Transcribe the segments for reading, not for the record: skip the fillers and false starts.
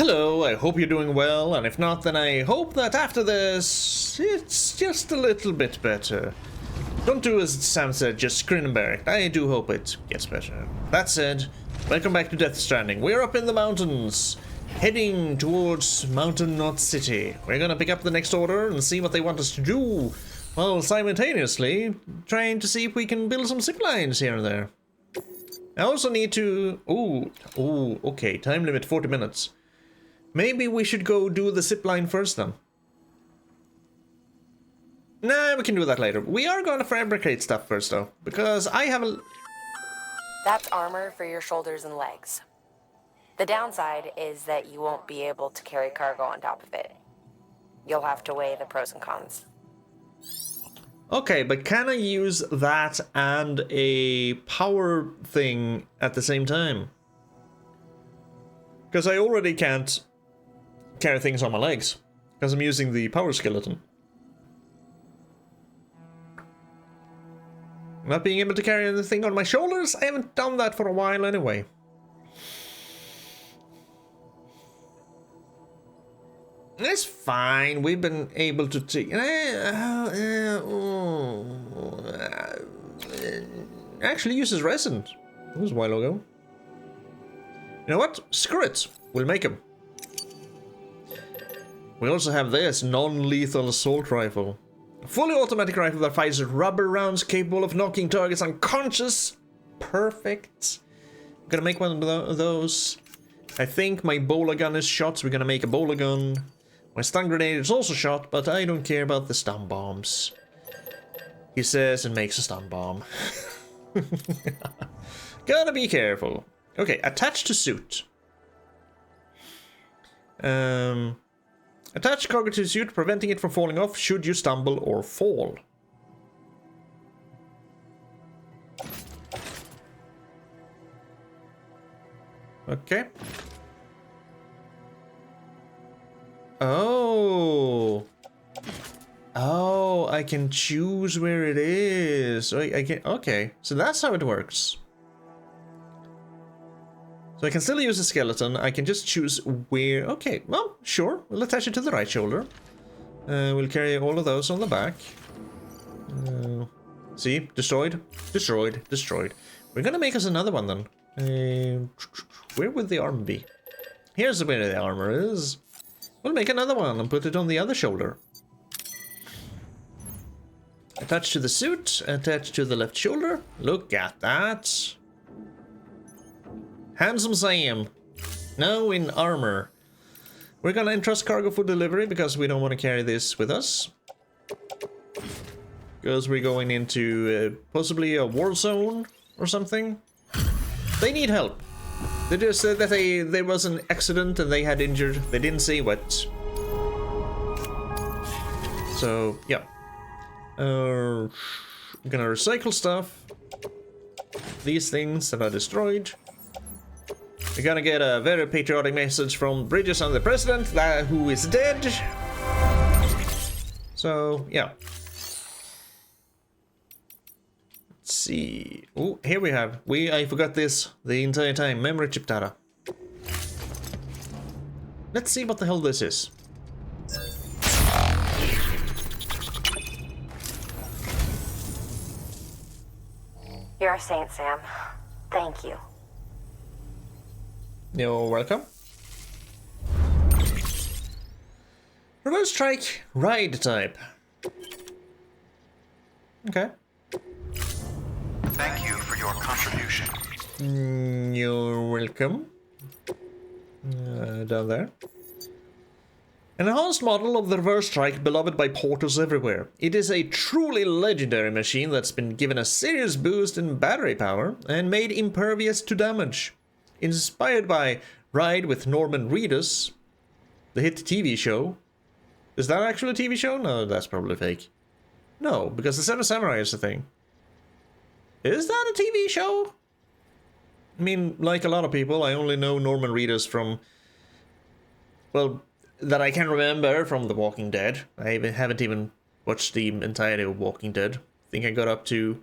Hello, I hope you're doing well, and if not, then I hope that after this, it's just a little bit better. Don't do as Sam said, just grin and bear it. I do hope it gets better. That said, welcome back to Death Stranding. We're up in the mountains, heading towards Mountain Knot City. We're gonna pick up the next order and see what they want us to do, while simultaneously trying to see if we can build some zip lines here and there. I also need to... okay, time limit 40 minutes. Maybe we should go do the zipline first then. Nah, we can do that later. We are going to fabricate stuff first though, because I have a... That's armor for your shoulders and legs. The downside is that you won't be able to carry cargo on top of it. You'll have to weigh the pros and cons. Okay, but can I use that and a power thing at the same time? Because I already can't carry things on my legs, because I'm using the power skeleton. Not being able to carry anything on my shoulders? I haven't done that for a while anyway. It's fine, we've been able to take... actually uses resin. That was a while ago. You know what? Screw it. We'll make them. We also have this non-lethal assault rifle. A fully automatic rifle that fires rubber rounds capable of knocking targets unconscious. Perfect. I'm gonna make one of those. I think my bowler gun is shot, so we're gonna make a bowler gun. My stun grenade is also shot, but I don't care about the stun bombs. He says and makes a stun bomb. Gotta be careful. Okay, attach to suit. Attach cargo to suit, preventing it from falling off should you stumble or fall. Okay. Oh, I can choose where it is. I can. Okay, so that's how it works. So I can still use a skeleton. I can just choose where. Okay, well, sure. We'll attach it to the right shoulder. We'll carry all of those on the back. See, destroyed, destroyed, destroyed. We're gonna make us another one then. Where would the armor be? Here's where the armor is. We'll make another one and put it on the other shoulder. Attach to the suit, attach to the left shoulder. Look at that. Handsome Sam. Now in armor. We're gonna entrust cargo for delivery because we don't want to carry this with us. Because we're going into possibly a war zone or something. They need help. They just said that there was an accident and they had injured. They didn't say what. So, yeah. I'm gonna recycle stuff. These things that are destroyed. We're gonna get a very patriotic message from Bridges and the president, who is dead. So, yeah. Let's see. Oh, here we have. I forgot this the entire time. Memory chip data. Let's see what the hell this is. You're a saint, Sam. Thank you. You're welcome. Reverse strike, ride type. Okay. Thank you for your contribution. You're welcome. Down there. An enhanced model of the reverse strike beloved by porters everywhere. It is a truly legendary machine that's been given a serious boost in battery power and made impervious to damage. Inspired by Ride with Norman Reedus, the hit TV show. Is that actually a TV show? No, that's probably fake. No, because the Seven Samurai is the thing. Is that a TV show? I mean, like a lot of people, I only know Norman Reedus from... well, that I can remember from The Walking Dead. I haven't even watched the entirety of Walking Dead. I think I got up to...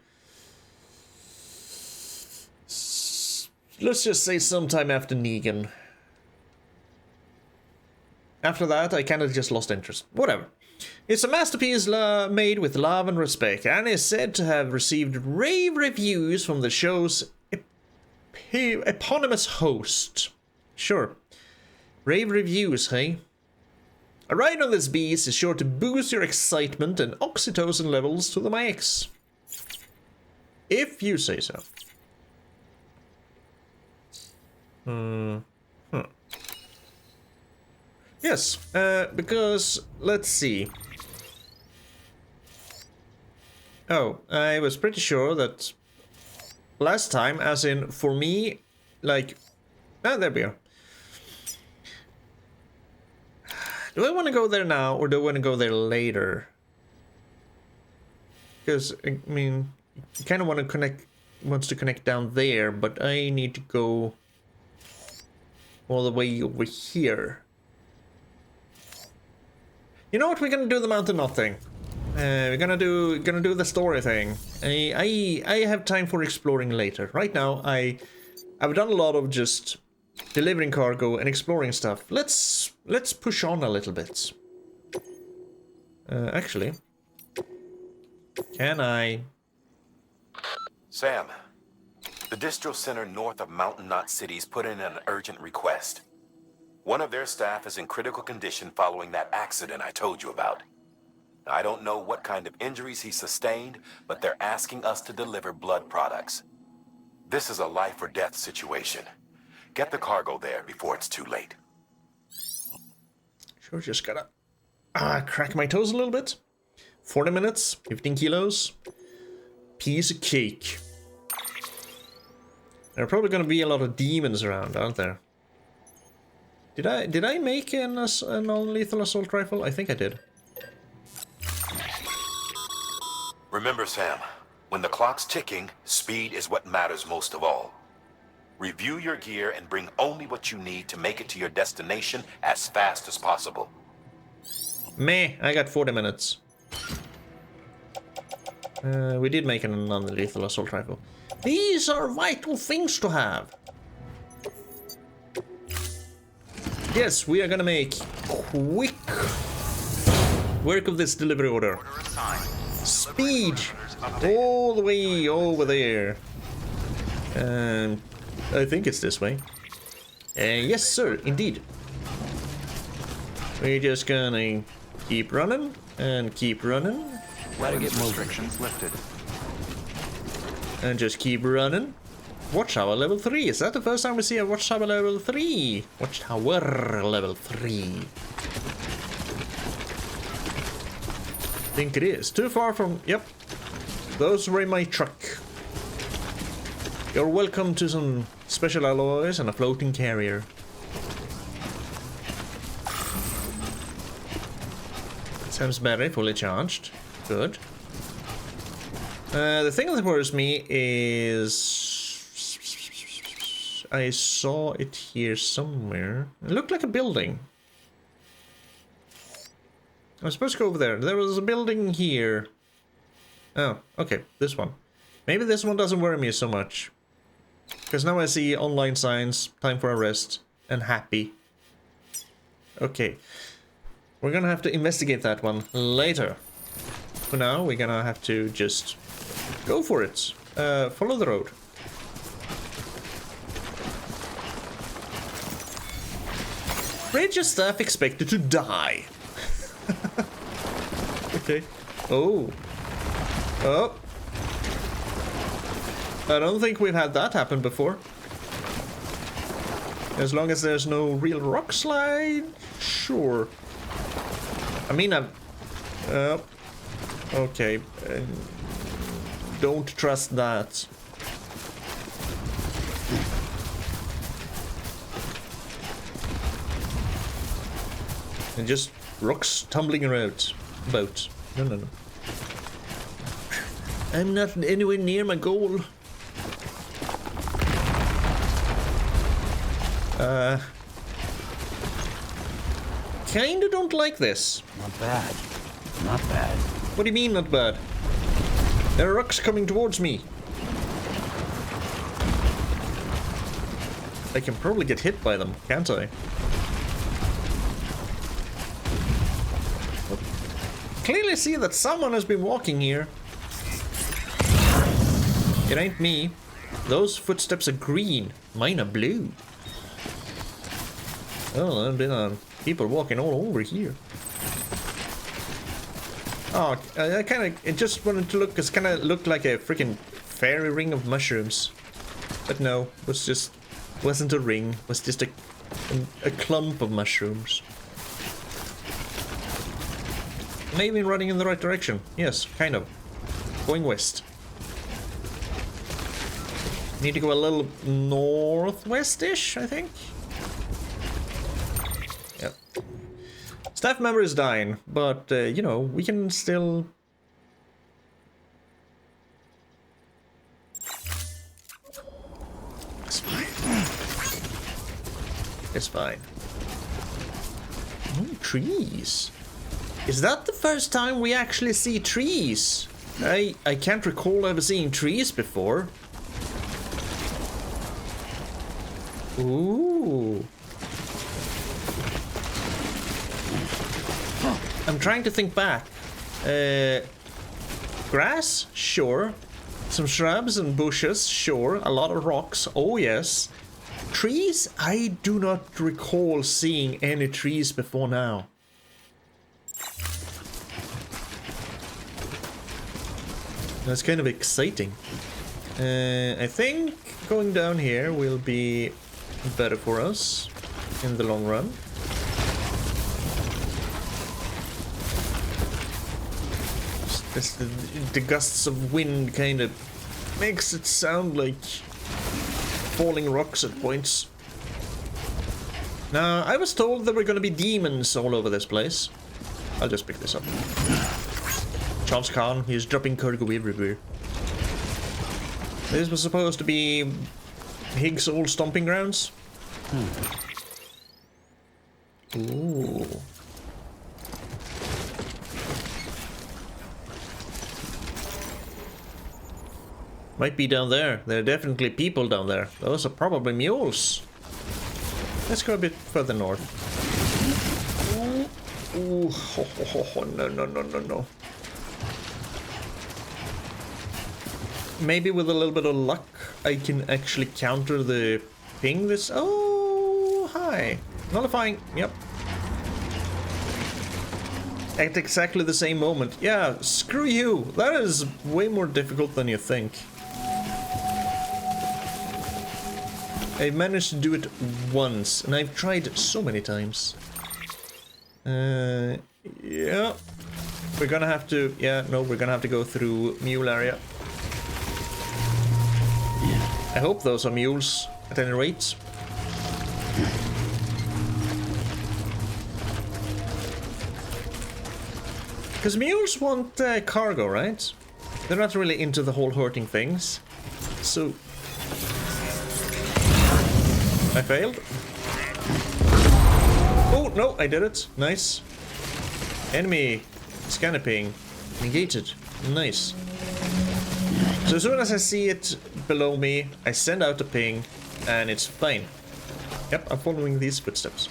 let's just say sometime after Negan. After that, I kind of just lost interest. Whatever. It's a masterpiece made with love and respect, and is said to have received rave reviews from the show's eponymous host. Sure. Rave reviews, hey? A ride on this beast is sure to boost your excitement and oxytocin levels to the max. If you say so. Yes, because, let's see. Oh, I was pretty sure that last time, as in, for me, like... Ah, there we are. Do I want to go there now, or do I want to go there later? Because, I mean, you kind of want to connect... wants to connect down there, but I need to go all the way over here. You know what? We're gonna do the Mountain Knot thing. We're gonna do the story thing. I have time for exploring later. Right now, I've done a lot of just delivering cargo and exploring stuff. Let's push on a little bit. Actually, can I? Sam, the distro center north of Mountain Knot City's put in an urgent request. One of their staff is in critical condition following that accident I told you about. I don't know what kind of injuries he sustained, but they're asking us to deliver blood products. This is a life or death situation. Get the cargo there before it's too late. Sure, just gotta crack my toes a little bit. 40 minutes, 15 kilos. Piece of cake. There are probably gonna be a lot of demons around, aren't there? Did I make a non-lethal assault rifle? I think I did. Remember, Sam, when the clock's ticking, speed is what matters most of all. Review your gear and bring only what you need to make it to your destination as fast as possible. Meh, I got 40 minutes. We did make a non-lethal assault rifle. These are vital things to have. Yes, we are gonna make quick work of this delivery order. Speed all the way over there. I think it's this way. Yes, sir, indeed. We're just gonna keep running and keep running. Gotta get restrictions lifted. And just keep running. Watchtower level 3. Is that the first time we see a Watchtower level 3? Watchtower level 3. I think it is. Too far from... Yep. Those were in my truck. You're welcome to some special alloys and a floating carrier. Sam's battery fully charged. Good. The thing that worries me is... I saw it here somewhere. It looked like a building. I'm supposed to go over there. There was a building here. Oh, okay. This one. Maybe this one doesn't worry me so much. Because now I see online signs, time for a rest, and happy. Okay. We're gonna have to investigate that one later. For now, we're gonna have to just go for it. Follow the road. Ranger staff expected to die. Okay. Oh. Oh. I don't think we've had that happen before. As long as there's no real rock slide, sure. I mean, okay. Don't trust that. And just rocks tumbling around. About. No. I'm not anywhere near my goal. Kinda don't like this. Not bad. Not bad. What do you mean, not bad? There are rocks coming towards me. I can probably get hit by them, can't I? clearly see that someone has been walking here. It ain't me. Those footsteps are green. Mine are blue. Oh, there's been people walking all over here. Oh, I kind of... It just wanted to look... It kind of looked like a freaking fairy ring of mushrooms. But no, it was just... Wasn't a ring. It was just a clump of mushrooms. Maybe running in the right direction. Yes, kind of. Going west. Need to go a little northwest-ish, I think. Yep. Staff member is dying, but, you know, we can still... It's fine. It's fine. Ooh, trees. Is that the first time we actually see trees? I can't recall ever seeing trees before. Ooh. I'm trying to think back. Grass? Sure. Some shrubs and bushes? Sure. A lot of rocks? Oh yes. Trees? I do not recall seeing any trees before now. That's kind of exciting. I think going down here will be better for us in the long run. Just the gusts of wind kind of makes it sound like falling rocks at points. Now, I was told there were going to be demons all over this place. I'll just pick this up. Charles Khan, he's dropping cargo everywhere. This was supposed to be Higgs' old stomping grounds. Ooh. Might be down there. There are definitely people down there. Those are probably mules. Let's go a bit further north. Ooh, ho, ho, ho, ho. No, no, no, no, no. Maybe with a little bit of luck, I can actually counter the ping this... Oh, hi. Nullifying. Yep. At exactly the same moment. Yeah, screw you. That is way more difficult than you think. I managed to do it once, and I've tried so many times. Yeah. We're gonna have to... Yeah, no, we're gonna have to go through mule area. I hope those are mules, at any rate. Because mules want cargo, right? They're not really into the whole hurting things. So... I failed. Oh, no, I did it. Nice. Enemy scanner ping. Negated. Nice. So as soon as I see it below me, I send out a ping, and it's fine. Yep, I'm following these footsteps.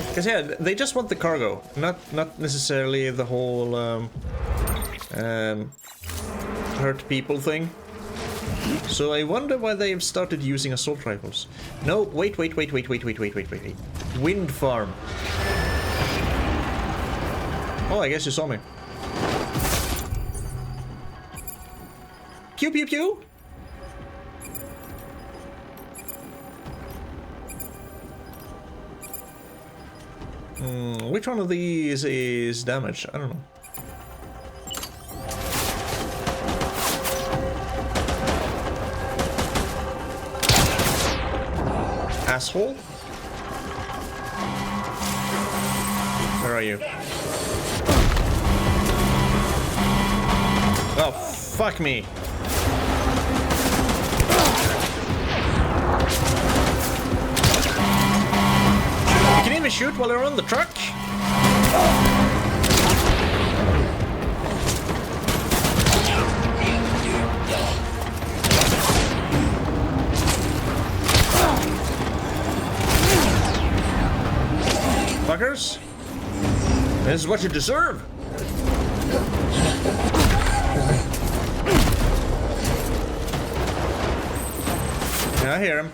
Because yeah, they just want the cargo, not necessarily the whole hurt people thing. So I wonder why they've started using assault rifles. No, wait. Wind farm. Oh, I guess you saw me. Pew pew pew. Which one of these is damaged? I don't know. Asshole? Where are you? Oh, fuck me. You can even shoot while you're on the truck? Fuckers. This is what you deserve. Yeah, I hear him.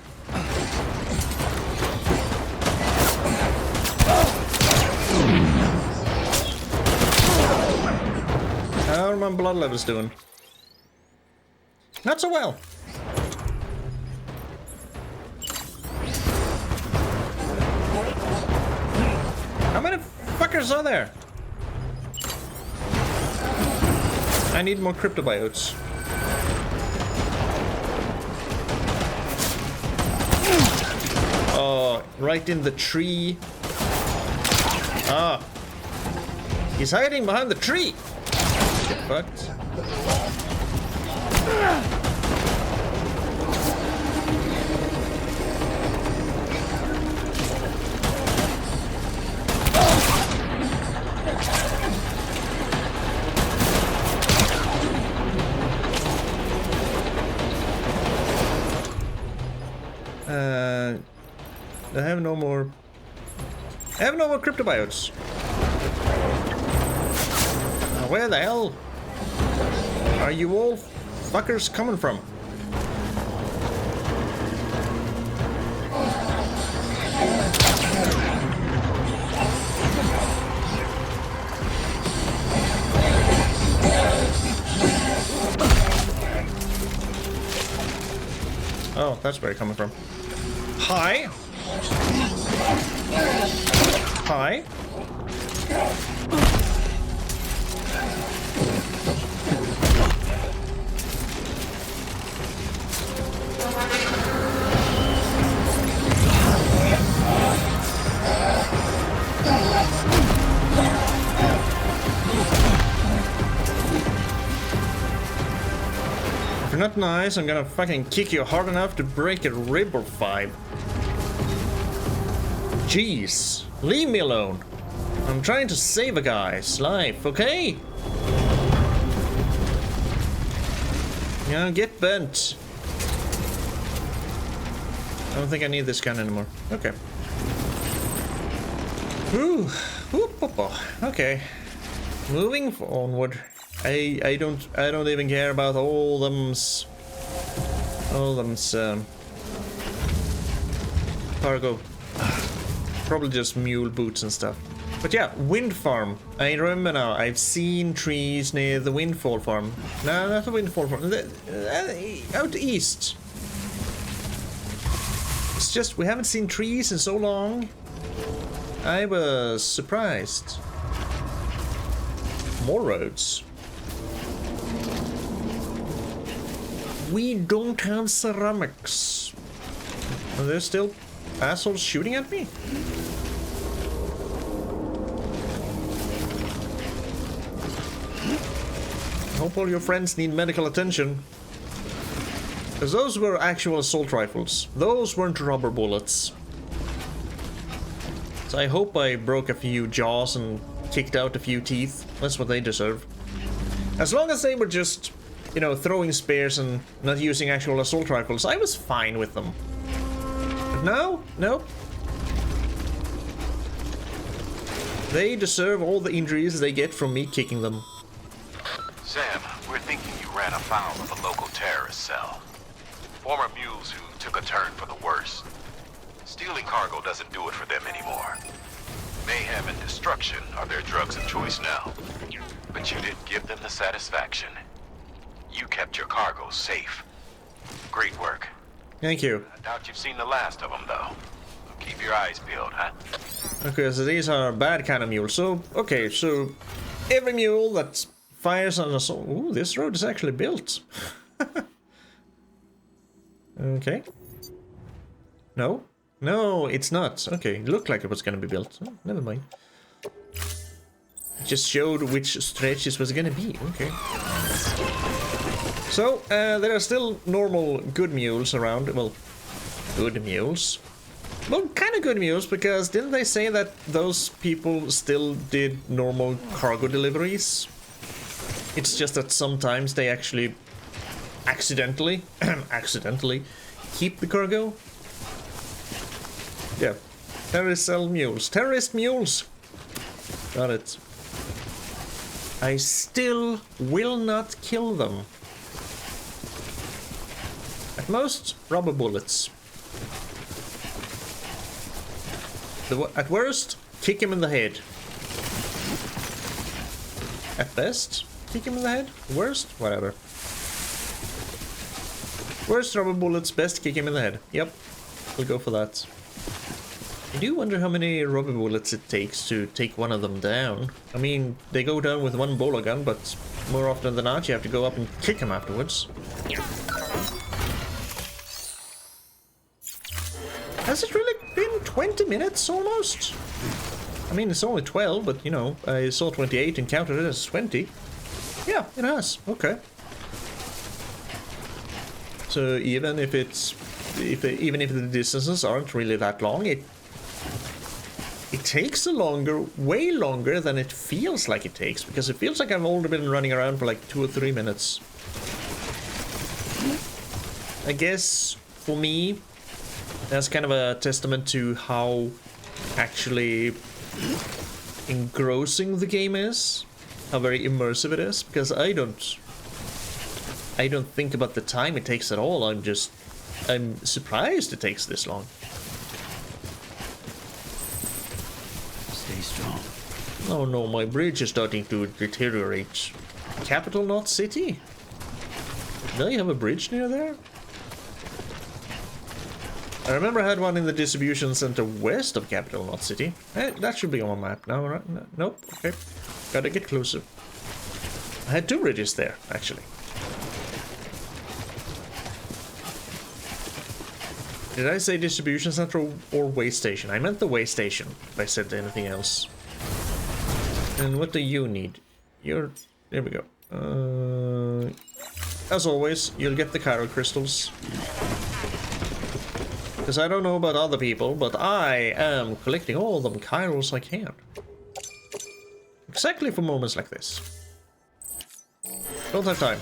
How are my blood levels doing? Not so well. How many fuckers are there? I need more cryptobiotes. Oh, right in the tree. Ah. He's hiding behind the tree. Get fucked. I have no more. I have no more cryptobiotes. Where the hell are you all fuckers coming from? Oh, that's where you're coming from. Hi. Hi. If you're not nice, I'm gonna fucking kick you hard enough to break a rib or 5. Jeez, leave me alone. I'm trying to save a guy's life, okay? Yeah, get bent. I don't think I need this gun anymore. Okay. Whew. Okay. Moving onward. I don't even care about all them's cargo. Probably just mule boots and stuff. But yeah, wind farm. I remember now. I've seen trees near the windfall farm. No, not the windfall farm. Out east. It's just we haven't seen trees in so long. I was surprised. More roads. We don't have ceramics. Are there still assholes shooting at me? I hope all your friends need medical attention. Because those were actual assault rifles. Those weren't rubber bullets. So I hope I broke a few jaws and kicked out a few teeth. That's what they deserve. As long as they were just, you know, throwing spears and not using actual assault rifles, I was fine with them. But now, nope. They deserve all the injuries they get from me kicking them. Sam, we're thinking you ran afoul of a local terrorist cell. Former mules who took a turn for the worse. Stealing cargo doesn't do it for them anymore. Mayhem and destruction are their drugs of choice now. But you didn't give them the satisfaction. You kept your cargo safe. Great work. Thank you. I doubt you've seen the last of them, though. Keep your eyes peeled, huh? Okay, so these are bad kind of mules. So, okay, so every mule that fires on us. Ooh, this road is actually built. Okay. No? No, it's not. Okay, it looked like it was gonna be built. Oh, never mind. It just showed which stretch this was gonna be. Okay. So, there are still normal good mules around. Well, good mules. Well, kind of good mules, because didn't they say that those people still did normal cargo deliveries? It's just that sometimes they actually accidentally keep the cargo. Yeah. Terrorist sell mules. Terrorist mules! Got it. I still will not kill them. At most, rubber bullets. At worst, kick him in the head. At best, kick him in the head. Worst, whatever. Worst, rubber bullets. Best, kick him in the head. Yep, we'll go for that. I do wonder how many rubber bullets it takes to take one of them down. I mean, they go down with one bowler gun, but more often than not, you have to go up and kick them afterwards. Has it really been 20 minutes almost? I mean, it's only 12, but you know, I saw 28 and counted it as 20. Yeah, it has. Okay. So even if it's, even if the distances aren't really that long, it takes way longer than it feels like it takes, because it feels like I've only been running around for like 2 or 3 minutes. I guess for me, that's kind of a testament to how actually engrossing the game is, how very immersive it is, because I don't think about the time it takes at all. I'm surprised it takes this long. Stay strong. Oh no, my bridge is starting to deteriorate. Capital Knot City? Do you have a bridge near there? I remember I had one in the distribution center west of Capital Knot City. That should be on my map now, right? No, nope, okay. Gotta get closer. I had 2 bridges there, actually. Did I say distribution center or way station? I meant the way station, if I said anything else. And what do you need? There we go. As always, you'll get the chiral crystals. Because I don't know about other people, but I am collecting all the chirals I can. Exactly for moments like this. Don't have time.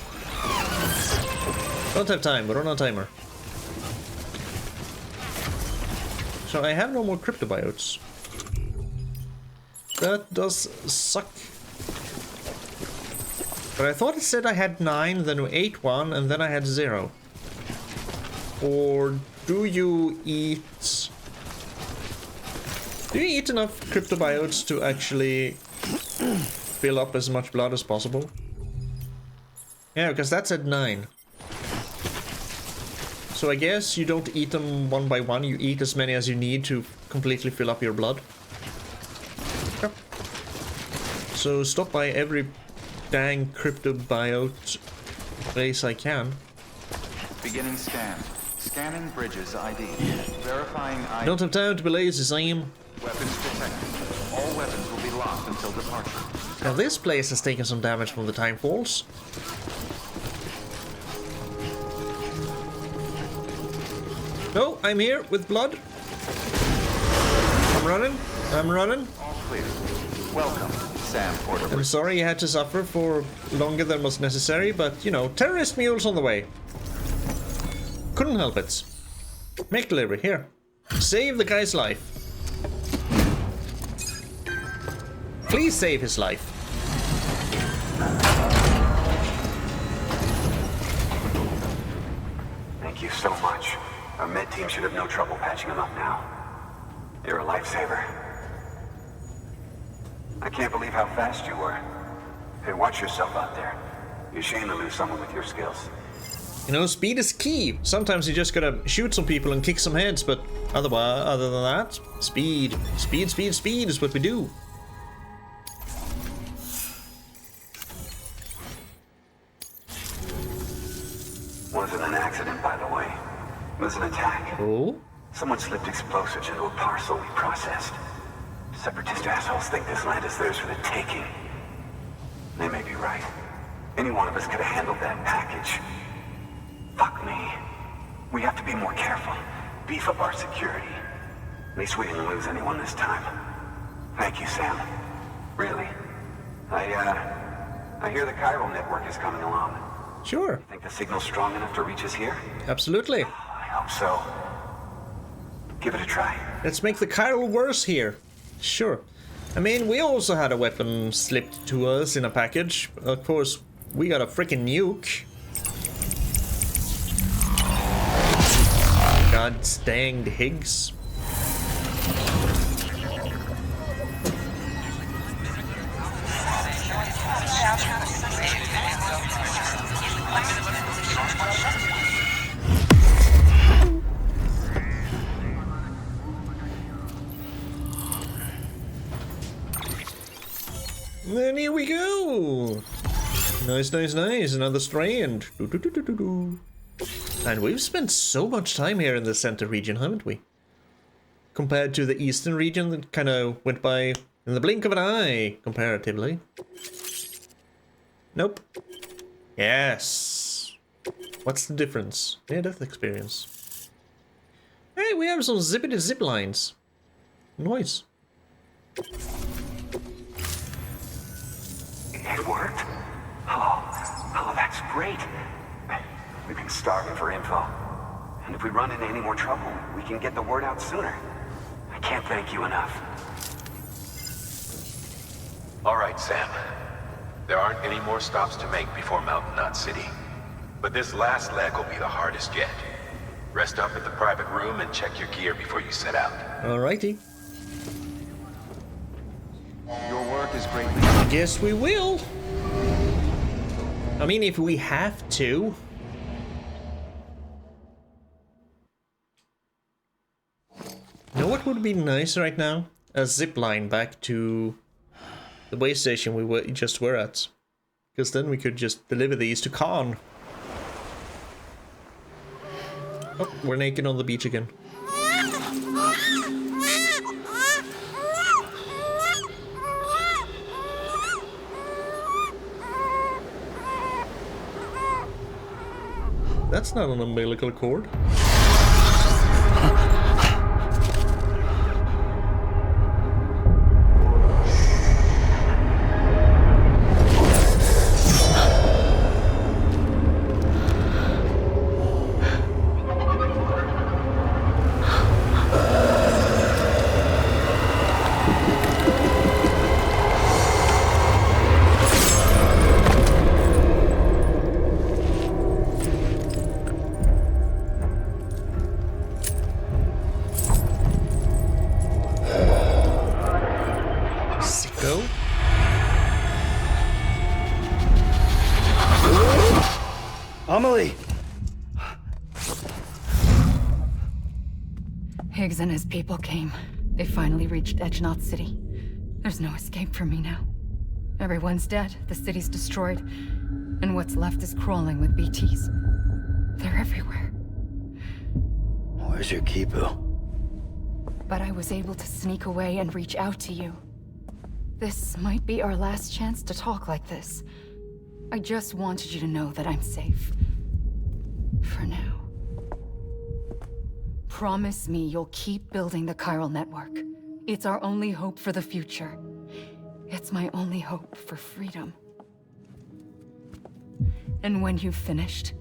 Don't have time, we're on a timer. So I have no more cryptobiotes. That does suck. But I thought it said I had 9, then 8 1, and then I had 0. Or do you eat enough cryptobiotes to actually fill up as much blood as possible? Yeah, because that's at 9. So I guess you don't eat them one by one, you eat as many as you need to completely fill up your blood. Okay. So stop by every dang cryptobiote place I can. Beginning scan. Scanning bridges ID. Verifying ID. Don't have time to be lazy, Sam. Weapons detected. All weapons will be locked until departure. Now this place has taken some damage from the time falls. No, I'm here with blood. I'm running. All clear. Welcome, Sam Porter. I'm sorry you had to suffer for longer than was necessary, but you know, terrorist mules on the way. Couldn't help it. Make delivery, here. Save the guy's life. Please save his life. Thank you so much. Our med team should have no trouble patching him up now. You're a lifesaver. I can't believe how fast you were. Hey, watch yourself out there. You're ashamed to lose someone with your skills. You know, speed is key. Sometimes you just gotta shoot some people and kick some heads, but other than that, speed is what we do. Wasn't an accident, by the way. It was an attack. Oh? Someone slipped explosives into a parcel we processed. Separatist assholes think this land is theirs for the taking. They may be right. Any one of us could have handled that package. Fuck me. We have to be more careful. Beef up our security. At least we didn't lose anyone this time. Thank you, Sam. Really. I hear the chiral network is coming along. Sure. Think the signal's strong enough to reach us here? Absolutely. I hope so. Give it a try. Let's make the chiral worse here. Sure. I mean, we also had a weapon slipped to us in a package. Of course, we got a freaking nuke. God dang the Higgs. And then here we go. Nice, nice, nice. Another strand. And we've spent so much time here in the center region, haven't we? Compared to the eastern region that kind of went by in the blink of an eye, comparatively. Nope. Yes. What's the difference? Near death experience. Hey, we have some zippity zip lines. Nice. It worked? Oh, that's great. We've been starving for info. And if we run into any more trouble, we can get the word out sooner. I can't thank you enough. All right, Sam. There aren't any more stops to make before Mountain Knot City. But this last leg will be the hardest yet. Rest up at the private room and check your gear before you set out. Alrighty. Your work is greatly... Guess we will. I mean, if we have to. You know what would be nice right now? A zip line back to the way station we just were at. Because then we could just deliver these to Khan. Oh, we're naked on the beach again. That's not an umbilical cord. Amelie! Higgs and his people came. They finally reached Edgenot City. There's no escape for me now. Everyone's dead, the city's destroyed, and what's left is crawling with BTs. They're everywhere. Where's your Kipu? But I was able to sneak away and reach out to you. This might be our last chance to talk like this. I just wanted you to know that I'm safe. For now. Promise me you'll keep building the chiral network. It's our only hope for the future. It's my only hope for freedom. And when you've finished,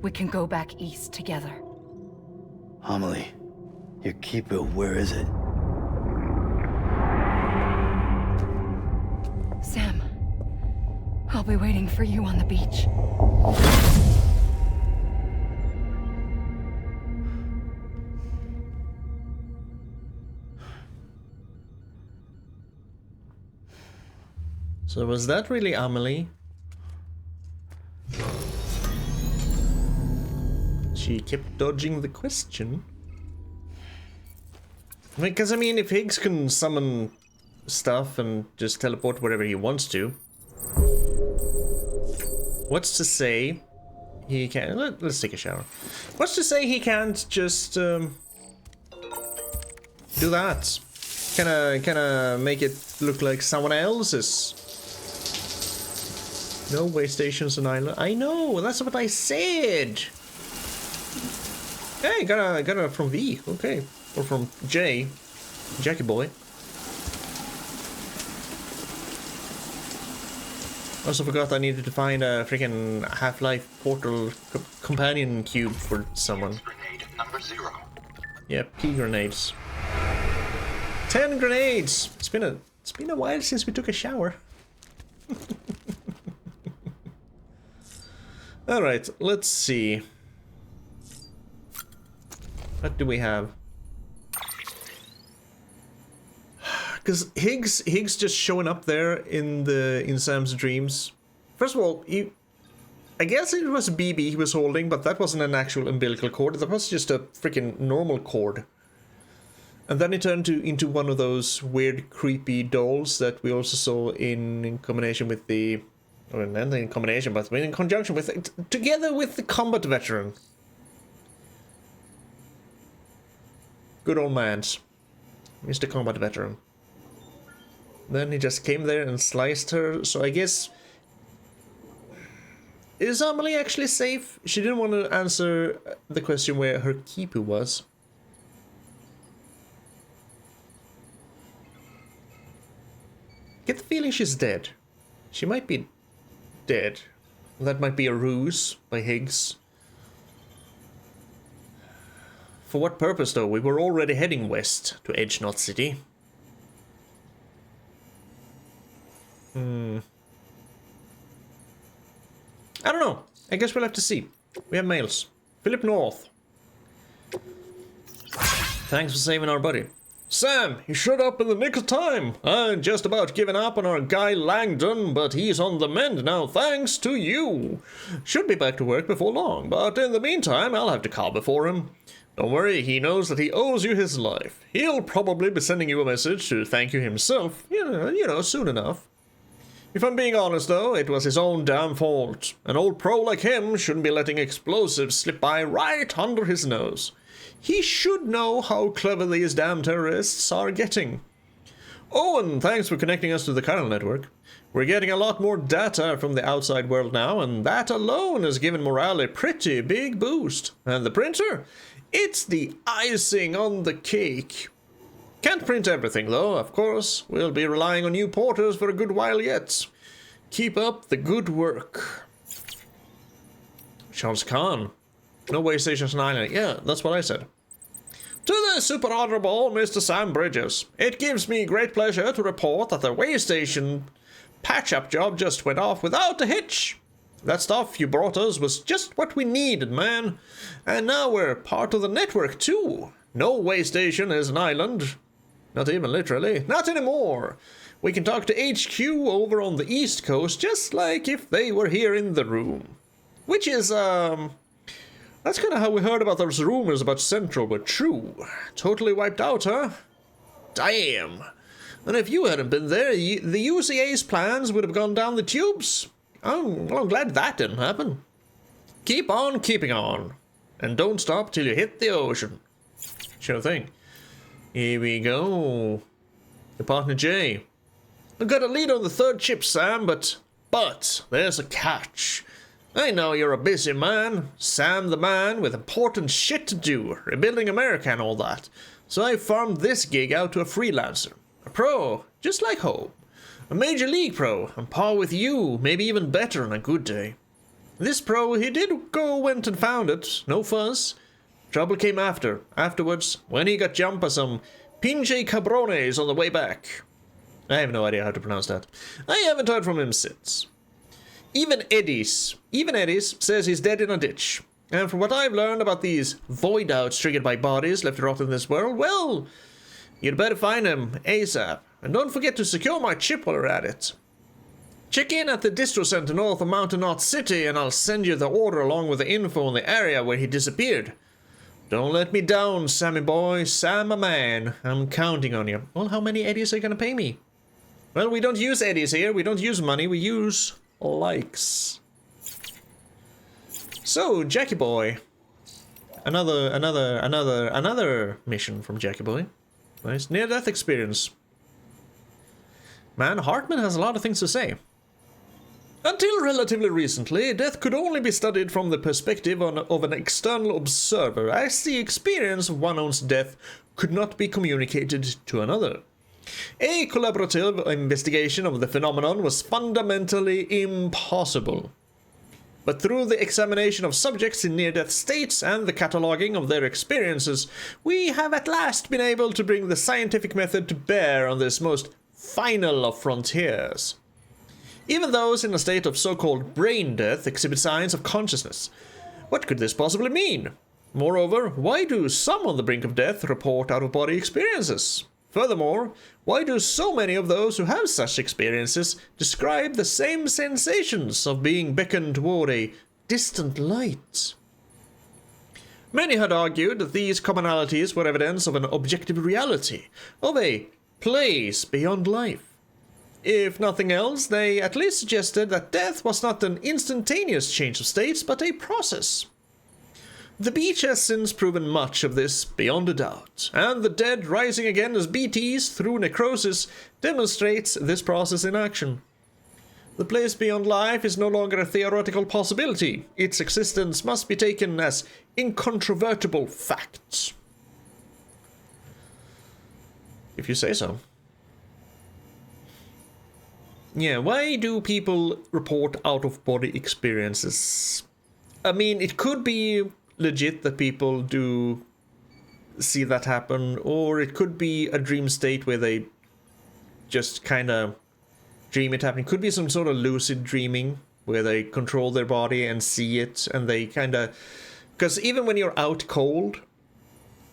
we can go back east together. Amelie, your Kipu, where is it? Sam, I'll be waiting for you on the beach. So was that really Amelie? She kept dodging the question. Because I mean, if Higgs can summon stuff and just teleport wherever he wants to, what's to say he can't? Let's take a shower. What's to say he can't just do that? Kinda make it look like someone else's. No way stations and island. I know, that's what I said. Hey, got a from V. Okay, or from J, Jackie boy. Also forgot I needed to find a freaking Half-Life Portal companion cube for someone. Grenade number 0. Yeah, P grenades. 10 grenades. It's It's been a while since we took a shower. Alright, let's see. What do we have? Because Higgs just showing up there in Sam's dreams. First of all, I guess it was a BB he was holding, but that wasn't an actual umbilical cord. That was just a freaking normal cord. And then it turned into one of those weird, creepy dolls that we also saw in combination with the... Or not in combination, but in conjunction with... Together with the combat veteran. Good old man. Mr. Combat Veteran. Then he just came there and sliced her, so I guess... Is Amelie actually safe? She didn't want to answer the question where her Kipu was. Get the feeling she's dead. She might be dead. That might be a ruse by Higgs. For what purpose, though? We were already heading west to Edgenot City. I don't know. I guess we'll have to see. We have mails. Philip North. Thanks for saving our buddy. Sam, he showed up in the nick of time. I'd just about given up on our guy Langdon, but he's on the mend now thanks to you. Should be back to work before long, but in the meantime I'll have to cover for him. Don't worry, he knows that he owes you his life. He'll probably be sending you a message to thank you himself, you know, soon enough. If I'm being honest, though, it was his own damn fault. An old pro like him shouldn't be letting explosives slip by right under his nose. He should know how clever these damn terrorists are getting. Oh, and thanks for connecting us to the Chiral network. We're getting a lot more data from the outside world now, and that alone has given morale a pretty big boost. And the printer? It's the icing on the cake. Can't print everything, though, of course. We'll be relying on you porters for a good while yet. Keep up the good work. Charles Khan. No way stations on island. Yeah, that's what I said. To the super honorable Mr. Sam Bridges. It gives me great pleasure to report that the way station patch-up job just went off without a hitch. That stuff you brought us was just what we needed, man. And now we're part of the network, too. No way station is an island. Not even literally. Not anymore. We can talk to HQ over on the East Coast just like if they were here in the room. Which is, that's kind of how we heard about those rumors about Central were true. Totally wiped out, huh? Damn. And if you hadn't been there, the UCA's plans would have gone down the tubes. I'm glad that didn't happen. Keep on keeping on. And don't stop till you hit the ocean. Sure thing. Here we go. The partner J. I've got a lead on the third chip, Sam, but there's a catch. I know you're a busy man, Sam the man with important shit to do, rebuilding America and all that. So I farmed this gig out to a freelancer. A pro, just like Hope. A major league pro, on par with you, maybe even better on a good day. This pro, he went and found it, no fuss. Trouble came afterwards, when he got jumped by some pinche cabrones on the way back. I have no idea how to pronounce that. I haven't heard from him since. Even Eddie's says he's dead in a ditch. And from what I've learned about these void outs triggered by bodies left to rot in this world, well, you'd better find him ASAP. And don't forget to secure my chip while you're at it. Check in at the distro center north of Mountain Knot City and I'll send you the order along with the info on the area where he disappeared. Don't let me down, Sammy boy. Sam, a man. I'm counting on you. Well, how many eddies are you gonna pay me? Well, we don't use eddies here. We don't use money. We use likes. So, Jackie boy. Another mission from Jackie boy. Nice near-death experience. Man, Hartman has a lot of things to say. Until relatively recently, death could only be studied from the perspective of an external observer, as the experience of one own's death could not be communicated to another. A collaborative investigation of the phenomenon was fundamentally impossible. But through the examination of subjects in near-death states and the cataloging of their experiences, we have at last been able to bring the scientific method to bear on this most final of frontiers. Even those in a state of so-called brain death exhibit signs of consciousness. What could this possibly mean? Moreover, why do some on the brink of death report out-of-body experiences? Furthermore, why do so many of those who have such experiences describe the same sensations of being beckoned toward a distant light? Many had argued that these commonalities were evidence of an objective reality, of a place beyond life. If nothing else, they at least suggested that death was not an instantaneous change of states, but a process. The beach has since proven much of this beyond a doubt, and the dead rising again as BTs through necrosis demonstrates this process in action. The place beyond life is no longer a theoretical possibility. Its existence must be taken as incontrovertible facts. If you say so. Yeah, why do people report out-of-body experiences? I mean, it could be legit that people do see that happen, or it could be a dream state where they just kind of dream it happening. Could be some sort of lucid dreaming where they control their body and see it, and they kind of... Because even when you're out cold,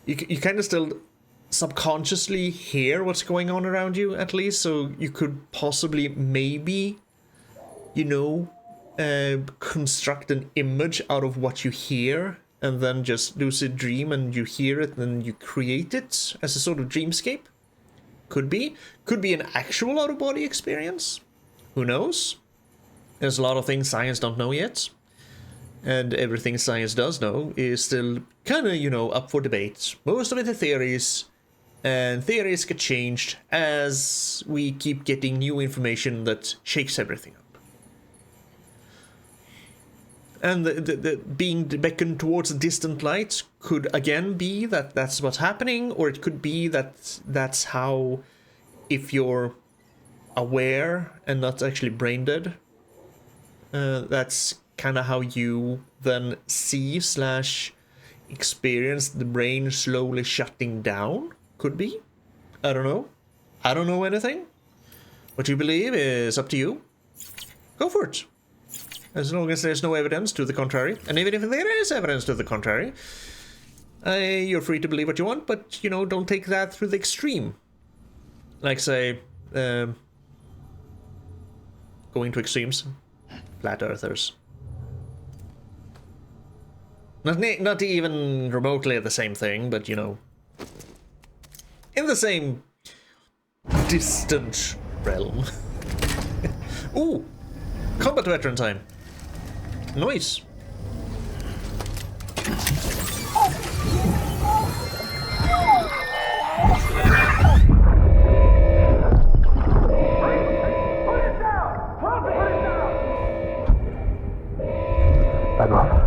you kind of still subconsciously hear what's going on around you, at least, so you could possibly maybe, you know, construct an image out of what you hear, and then just lucid dream, and you hear it, and then you create it as a sort of dreamscape. Could be an actual out-of-body experience. Who knows? There's a lot of things science don't know yet, and everything science does know is still kind of, you know, up for debate. Most of it are theories, and theories get changed as we keep getting new information that shakes everything up. And the being beckoned towards a distant light could again be that that's what's happening, or it could be that that's how, if you're aware and not actually brain dead, that's kind of how you then see / experience the brain slowly shutting down. Could be. I don't know. I don't know anything. What you believe is up to you. Go for it. As long as there's no evidence to the contrary. And even if there is evidence to the contrary, you're free to believe what you want, but, you know, don't take that through the extreme. Like, say, going to extremes. Flat earthers. Not even remotely the same thing, but, you know, in the same distant realm. Ooh! Combat veteran time. Nice. Back off.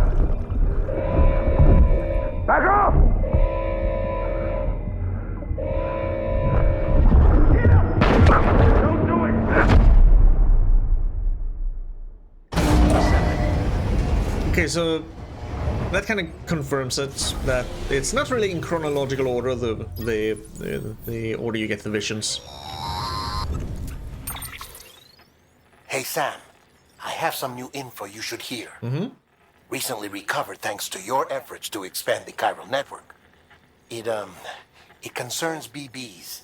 Back off! Don't do it! Okay, so that kind of confirms it, that it's not really in chronological order, the order you get the visions. Hey Sam, I have some new info you should hear. Recently recovered thanks to your efforts to expand the chiral network. It concerns BBs.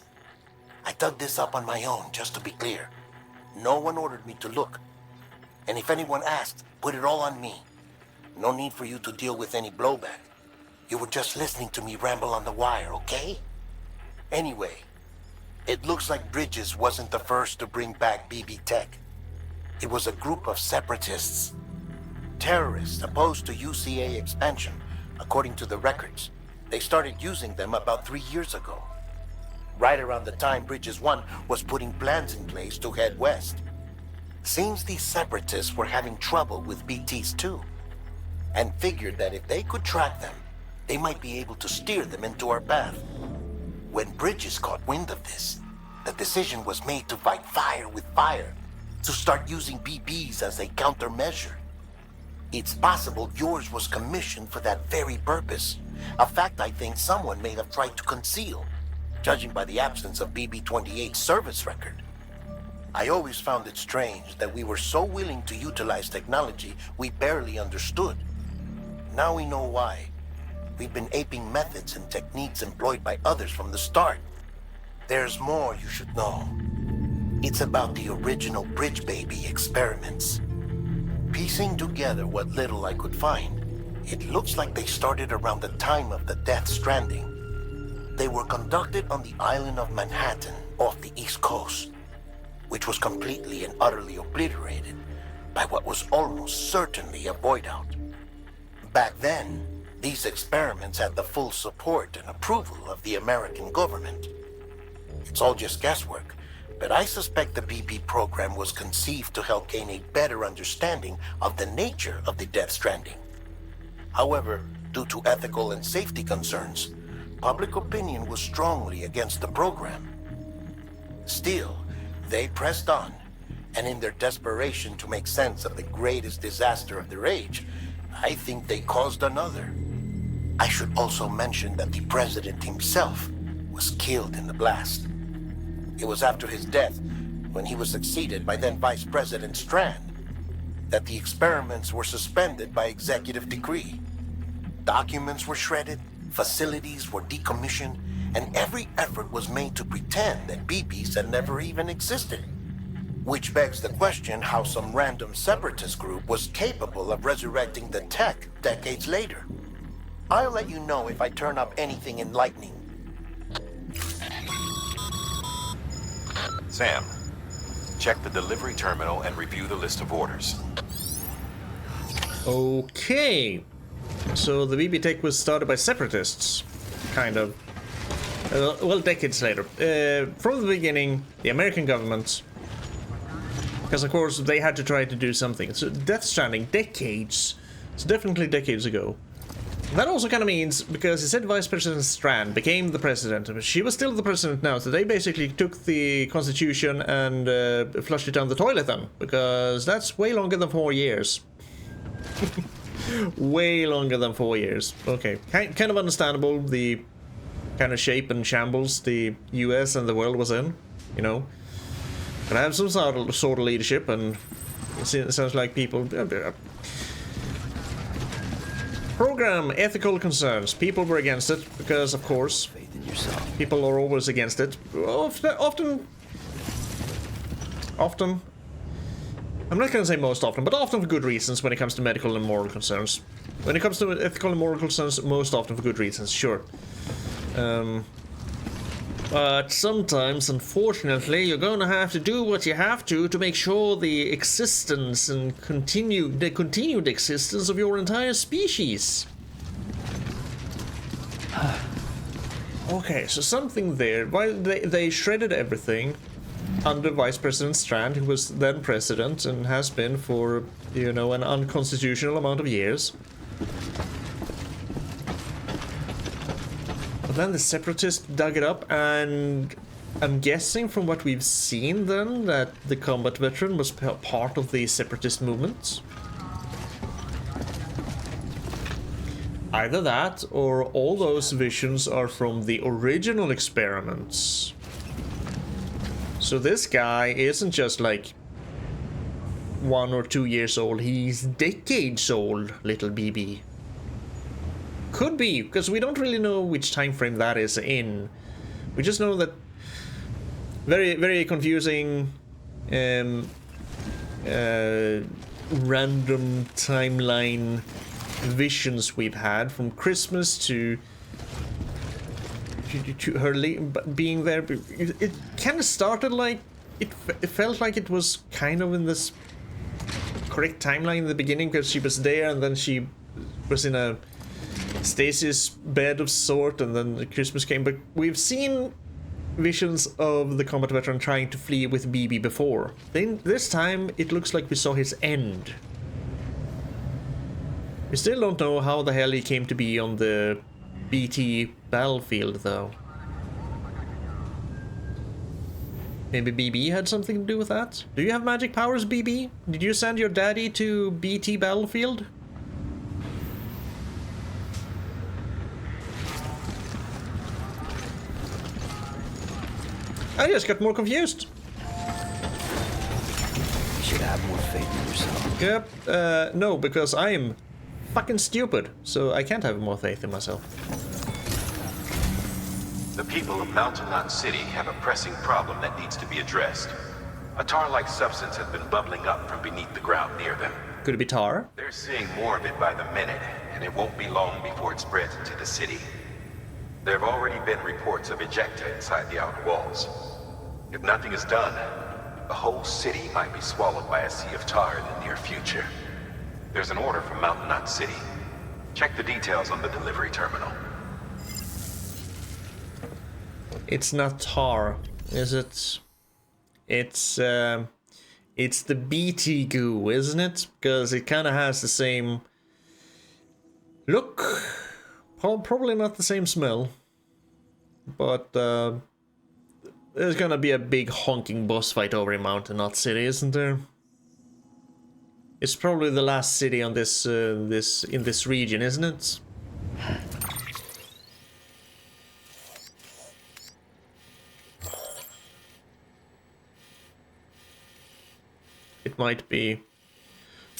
I dug this up on my own, just to be clear. No one ordered me to look. And if anyone asked, put it all on me. No need for you to deal with any blowback. You were just listening to me ramble on the wire, okay? Anyway, it looks like Bridges wasn't the first to bring back BB tech. It was a group of separatists. Terrorists opposed to UCA expansion, according to the records. They started using them about 3 years ago. Right around the time Bridges 1 was putting plans in place to head west. Seems these separatists were having trouble with BTs too, and figured that if they could track them, they might be able to steer them into our path. When Bridges caught wind of this, the decision was made to fight fire with fire, to start using BBs as a countermeasure. It's possible yours was commissioned for that very purpose, a fact I think someone may have tried to conceal, judging by the absence of BB-28's service record. I always found it strange that we were so willing to utilize technology we barely understood. Now we know why. We've been aping methods and techniques employed by others from the start. There's more you should know. It's about the original Bridge Baby experiments. Piecing together what little I could find, it looks like they started around the time of the Death Stranding. They were conducted on the island of Manhattan off the East Coast, which was completely and utterly obliterated by what was almost certainly a void out. Back then, these experiments had the full support and approval of the American government. It's all just guesswork, but I suspect the BP program was conceived to help gain a better understanding of the nature of the Death Stranding. However, due to ethical and safety concerns, public opinion was strongly against the program. Still, they pressed on, and in their desperation to make sense of the greatest disaster of their age, I think they caused another. I should also mention that the president himself was killed in the blast. It was after his death, when he was succeeded by then Vice President Strand, that the experiments were suspended by executive decree. Documents were shredded, facilities were decommissioned, and every effort was made to pretend that BBs had never even existed. Which begs the question how some random separatist group was capable of resurrecting the tech decades later. I'll let you know if I turn up anything enlightening. Sam, check the delivery terminal and review the list of orders. Okay. So the BB tech was started by separatists, kind of. Well, decades later. From the beginning, the American government, because of course they had to try to do something. So Death Stranding, decades. It's definitely decades ago. That also kind of means, because he said Vice President Strand became the president, but she was still the president now, so they basically took the constitution and flushed it down the toilet then, because that's way longer than 4 years. Way longer than 4 years. Okay, kind of understandable, the kind of shape and shambles the US and the world was in, you know. Gonna have some sort of leadership, and it sounds like people... Program ethical concerns. People were against it because, of course, people are always against it. Often. I'm not going to say most often, but often for good reasons when it comes to medical and moral concerns. When it comes to ethical and moral concerns, most often for good reasons, sure. But sometimes, unfortunately, you're going to have to do what you have to make sure the existence and the continued existence of your entire species. Okay, so something there. Why they shredded everything under Vice President Strand, who was then president and has been for, you know, an unconstitutional amount of years. Then the separatists dug it up, and I'm guessing from what we've seen then that the combat veteran was part of the separatist movement. Either that, or all those visions are from the original experiments. So this guy isn't just like 1 or 2 years old, he's decades old, little BB. Could be, because we don't really know which time frame that is in. We just know that very, very confusing random timeline visions we've had from Christmas to her being there. It kind of started like it felt like it was kind of in this correct timeline in the beginning, because she was there and then she was in a stasis bed of sort, and then Christmas came. But we've seen visions of the combat veteran trying to flee with BB before. Then this time it looks like we saw his end. We still don't know how the hell he came to be on the BT battlefield though. Maybe BB had something to do with that? Do you have magic powers, BB? Did you send your daddy to BT battlefield? I just got more confused. should have more faith in yourself. Yep, no, because I am fucking stupid, so I can't have more faith in myself. The people of Mravunac City have a pressing problem that needs to be addressed. A tar-like substance has been bubbling up from beneath the ground near them. Could it be tar? They're seeing more of it by the minute, and it won't be long before it spreads into the city. There have already been reports of ejecta inside the outer walls. If nothing is done, the whole city might be swallowed by a sea of tar in the near future. There's an order from Mravunac City. Check the details on the delivery terminal. It's not tar, is it? It's the BT goo, isn't it? Because it kind of has the same look. Probably not the same smell. But there's gonna be a big honking boss fight over in Mravunac City, isn't there? It's probably the last city on this in this region, isn't it? It might be.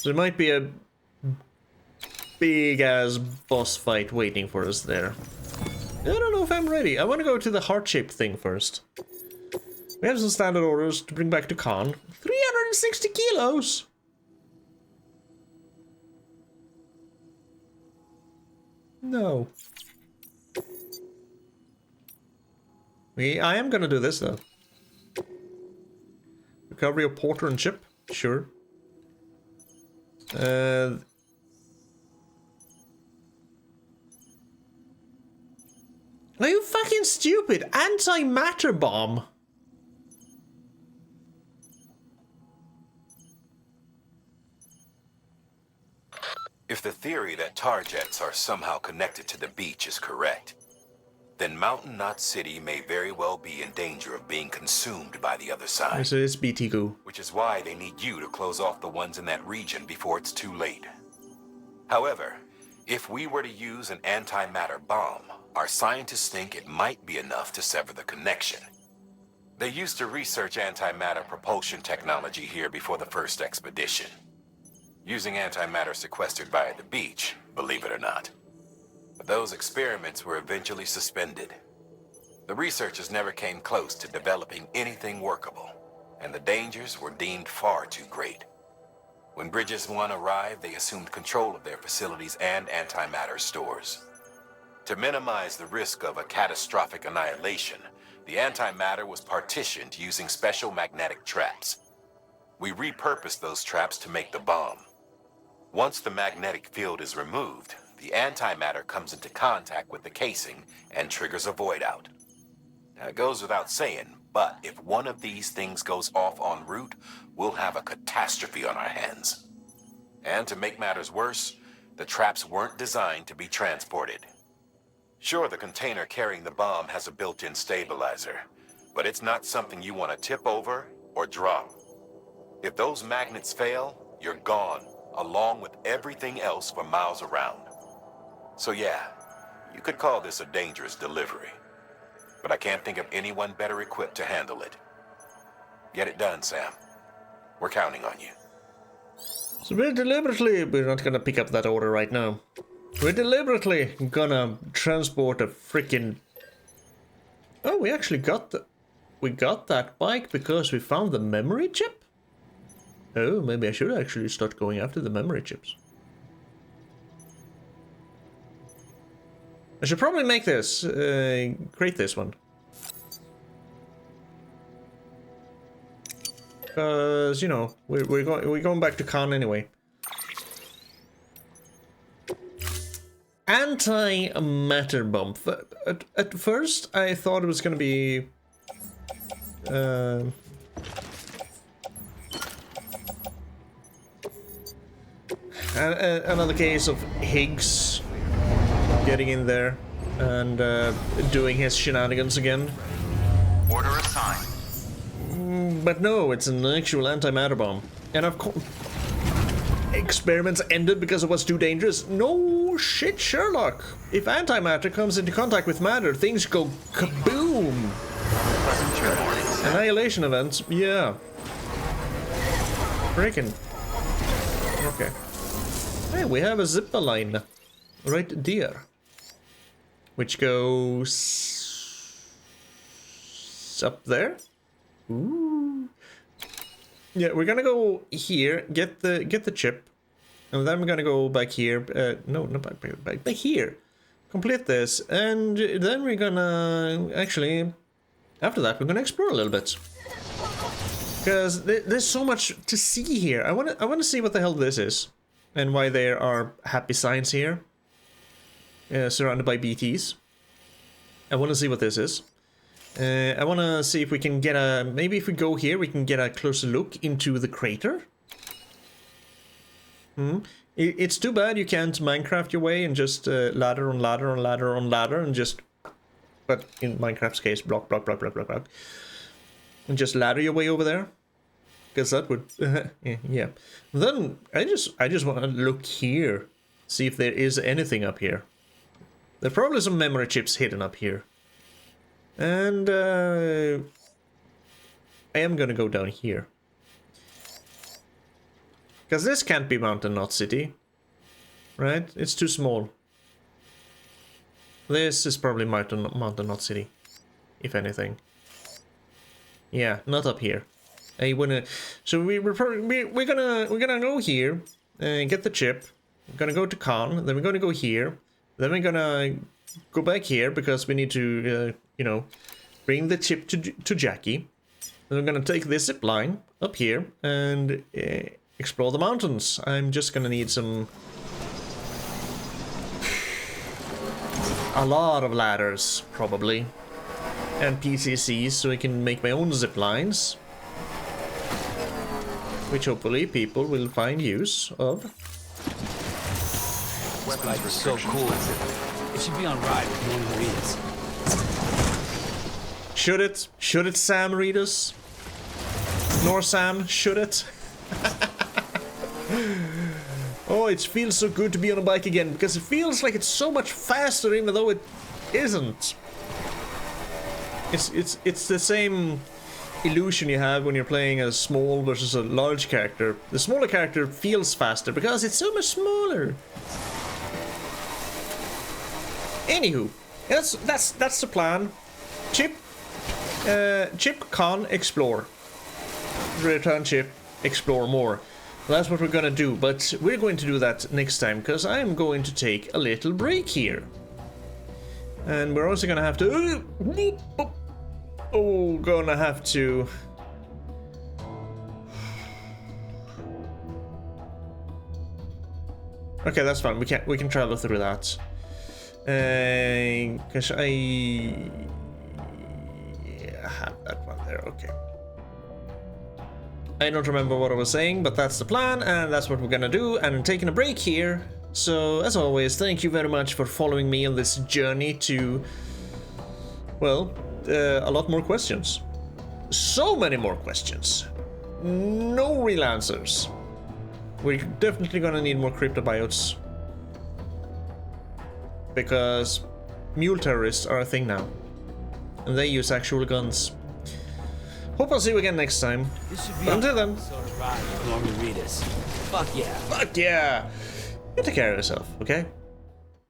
There might be a big ass boss fight waiting for us there. I don't know if I'm ready. I want to go to the heart-shaped thing first. We have some standard orders to bring back to Khan. 360 kilos! No. I am gonna do this though. Recovery of Porter and Chip. Sure. Are you fucking stupid? Anti-matter bomb. If the theory that tar jets are somehow connected to the beach is correct, then Mravunac City may very well be in danger of being consumed by the other side. So it's BT goo. Which is why they need you to close off the ones in that region before it's too late. However, if we were to use an antimatter bomb, our scientists think it might be enough to sever the connection. They used to research antimatter propulsion technology here before the first expedition. Using antimatter sequestered via the beach, believe it or not. But those experiments were eventually suspended. The researchers never came close to developing anything workable, and the dangers were deemed far too great. When Bridges 1 arrived, they assumed control of their facilities and antimatter stores. To minimize the risk of a catastrophic annihilation, the antimatter was partitioned using special magnetic traps. We repurposed those traps to make the bomb. Once the magnetic field is removed, the antimatter comes into contact with the casing and triggers a void out. Now, it goes without saying, but if one of these things goes off en route, we'll have a catastrophe on our hands. And to make matters worse, the traps weren't designed to be transported. Sure, the container carrying the bomb has a built-in stabilizer, but it's not something you want to tip over or drop. If those magnets fail, you're gone, along with everything else for miles around. So yeah, you could call this a dangerous delivery, but I can't think of anyone better equipped to handle it. Get it done, Sam. We're counting on you. So we're not gonna pick up that order right now. We're deliberately gonna transport a freaking... Oh, we actually got that bike because we found the memory chip? Oh, maybe I should actually start going after the memory chips. I should probably make this, create this one. Because, you know, we're going back to Khan anyway. Anti-matter bomb. At first, I thought it was gonna be... another case of Higgs getting in there and doing his shenanigans again. Order assigned. But no, it's an actual antimatter bomb. And of course, experiments ended because it was too dangerous. No shit, Sherlock. If antimatter comes into contact with matter, things go kaboom. Pleasant trip mornings. Annihilation events, yeah. Freaking. Okay. Hey, we have a zipper line right there, which goes up there. Ooh. Yeah, we're gonna go here, get the chip, and then we're gonna go back here. No, not back here. Complete this, and then we're gonna actually. After that, we're gonna explore a little bit. Because there's so much to see here. I wanna see what the hell this is, and why there are happy signs here, surrounded by BTs. I wanna see what this is. I wanna see if we can get a maybe if we go here, we can get a closer look into the crater. It's too bad you can't Minecraft your way and just ladder on ladder on ladder on ladder and just. But in Minecraft's case, block, block, block, block, block, block. And just ladder your way over there. Because that would... yeah. Then, I just want to look here. See if there is anything up here. There are probably some memory chips hidden up here. And, I am gonna go down here. Because this can't be Mountain Knot City. Right? It's too small. This is probably Mountain Knot City, if anything. Yeah, not up here. I wanna. So we're gonna go here and get the chip. We're gonna go to Khan. Then we're gonna go here. Then we're gonna go back here because we need to, you know, bring the chip to Jackie. Then we're gonna take this zip line up here and explore the mountains. I'm just gonna need some. A lot of ladders, probably. And PCCs, so I can make my own zip lines. Which hopefully people will find use of. This place is so cool. It should be on ride with one who reads. Should it? Should it, Sam Readers? Nor Sam, should it? Oh, it feels so good to be on a bike again, because it feels like it's so much faster, even though it isn't. It's the same illusion you have when you're playing a small versus a large character. The smaller character feels faster because it's so much smaller. Anywho, that's the plan. Chip, Con, explore. Return chip, explore more. That's what we're gonna do, but we're going to do that next time, because I'm going to take a little break here. And we're also gonna have to... Oh, gonna have to... Okay, that's fine. We can travel through that. Because I have that one there. Okay. I don't remember what I was saying, but that's the plan, and that's what we're gonna do, and I'm taking a break here. So, as always, thank you very much for following me on this journey to, well, a lot more questions. So many more questions. No real answers. We're definitely gonna need more cryptobiotes. Because mule terrorists are a thing now. And they use actual guns. Hope I'll see you again next time. But until then. Fuck yeah. Fuck yeah. You take care of yourself, okay?